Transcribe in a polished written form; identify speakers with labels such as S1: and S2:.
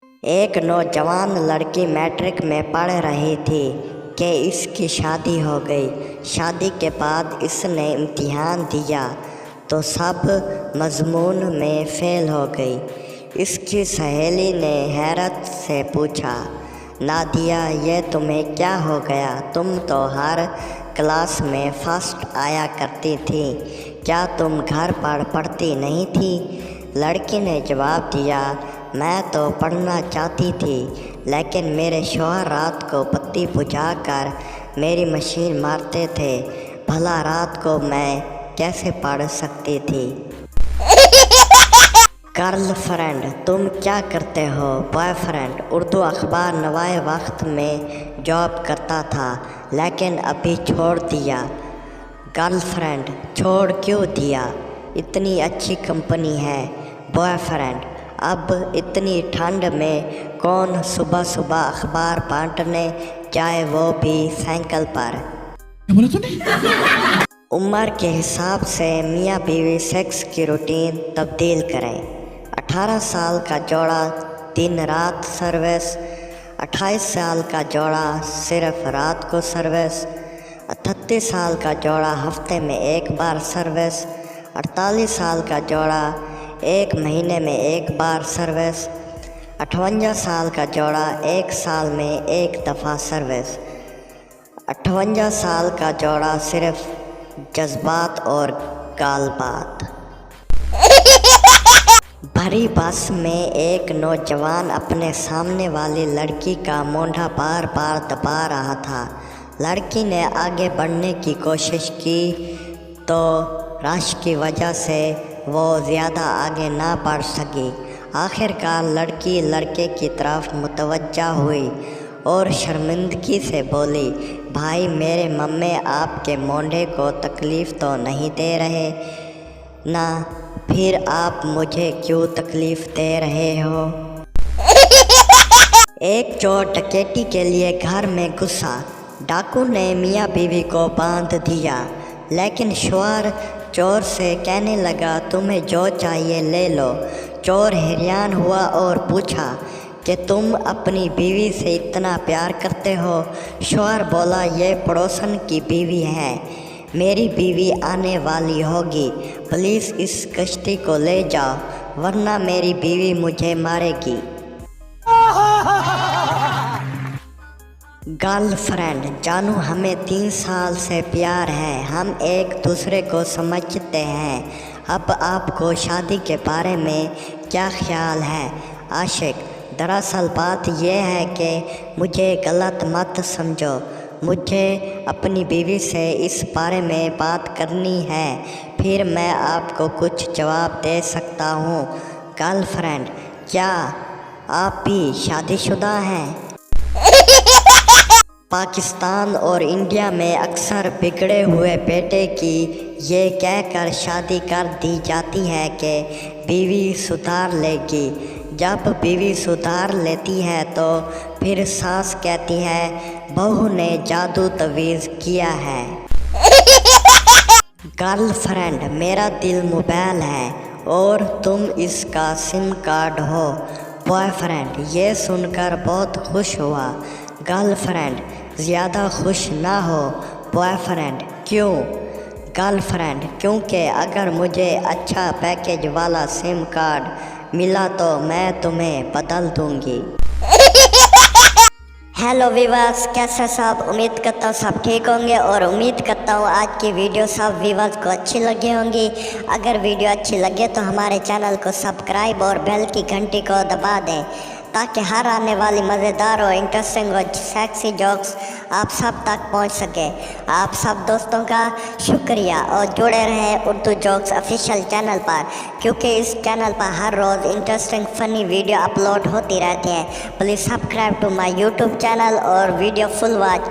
S1: एक नौजवान लड़की मैट्रिक में पढ़ रही थी कि इसकी शादी हो गई। शादी के बाद इसने इम्तिहान दिया तो सब मज़मून में फ़ेल हो गई। इसकी सहेली ने हैरत से पूछा, नादिया ये तुम्हें क्या हो गया? तुम तो हर क्लास में फर्स्ट आया करती थी, क्या तुम घर पर पढ़ती नहीं थी? लड़की ने जवाब दिया, मैं तो पढ़ना चाहती थी लेकिन मेरे शौहर रात को बत्ती बुझाकर मेरी मशीन मारते थे, भला रात को मैं कैसे पढ़ सकती थी। गर्लफ्रेंड तुम क्या करते हो? बॉयफ्रेंड उर्दू अखबार नवाए वक्त में जॉब करता था लेकिन अभी छोड़ दिया। गर्लफ्रेंड छोड़ क्यों दिया? इतनी अच्छी कंपनी है। बॉयफ्रेंड अब इतनी ठंड में कौन सुबह सुबह अखबार बांटने जाए, वो भी साइकिल पर। उम्र के हिसाब से मियाँ बीवी सेक्स की रूटीन तब्दील करें। 18 साल का जोड़ा दिन रात सर्विस, 28 साल का जोड़ा सिर्फ रात को सर्विस, 38 साल का जोड़ा हफ्ते में एक बार सर्विस, 48 साल का जोड़ा एक महीने में एक बार सर्विस, 58 साल का जोड़ा एक साल में एक दफ़ा सर्विस, 58 साल का जोड़ा सिर्फ जज्बात और गालबात। भरी बस में एक नौजवान अपने सामने वाली लड़की का मोंढा बार बार दबा रहा था। लड़की ने आगे बढ़ने की कोशिश की तो रश की वजह से वो ज़्यादा आगे ना बढ़ सकी। आखिरकार लड़की लड़के की तरफ मुतवज्जा हुई और शर्मिंदगी से बोली, भाई मेरे मम्मी आपके मोंढे को तकलीफ़ तो नहीं दे रहे ना, फिर आप मुझे क्यों तकलीफ़ दे रहे हो? एक चोर डकैती के लिए घर में घुसा। डाकू ने मियाँ बीवी को बांध दिया लेकिन शौहर चोर से कहने लगा, तुम्हें जो चाहिए ले लो। चोर हैरान हुआ और पूछा कि तुम अपनी बीवी से इतना प्यार करते हो? शौहर बोला, ये पड़ोसन की बीवी है, मेरी बीवी आने वाली होगी, प्लीज़ इस कश्ती को ले जाओ वरना मेरी बीवी मुझे मारेगी। गर्लफ्रेंड जानू हमें 3 साल से प्यार है, हम एक दूसरे को समझते हैं, अब आपको शादी के बारे में क्या ख्याल है? आशिक दरअसल बात यह है कि मुझे गलत मत समझो, मुझे अपनी बीवी से इस बारे में बात करनी है, फिर मैं आपको कुछ जवाब दे सकता हूँ। गर्लफ्रेंड क्या आप भी शादीशुदा हैं? पाकिस्तान और इंडिया में अक्सर बिगड़े हुए बेटे की ये कहकर शादी कर दी जाती है कि बीवी सुधार लेगी। जब बीवी सुधार लेती है तो फिर सास कहती है बहू ने जादू तवीज़ किया है। गर्लफ्रेंड मेरा दिल मोबाइल है और तुम इसका सिम कार्ड हो। बॉयफ्रेंड ये सुनकर बहुत खुश हुआ। गर्लफ्रेंड ज़्यादा खुश ना हो। बॉयफ्रेंड क्यों? गर्लफ्रेंड क्योंकि अगर मुझे अच्छा पैकेज वाला सिम कार्ड मिला तो मैं तुम्हें बदल दूंगी। हेलो वीवर्स, कैसे सब? उम्मीद करता हूँ सब ठीक होंगे और उम्मीद करता हूँ आज की वीडियो सब वीवर्स को अच्छी लगी होंगी। अगर वीडियो अच्छी लगे तो हमारे चैनल को सब्सक्राइब और बेल की घंटी को दबा दें ताकि हर आने वाली मज़ेदार और इंटरेस्टिंग और सेक्सी जोक्स आप सब तक पहुंच सके। आप सब दोस्तों का शुक्रिया और जुड़े रहें उर्दू जोक्स ऑफिशियल चैनल पर, क्योंकि इस चैनल पर हर रोज़ इंटरेस्टिंग फ़नी वीडियो अपलोड होती रहती है। Please subscribe to my YouTube channel और वीडियो फुल वॉच।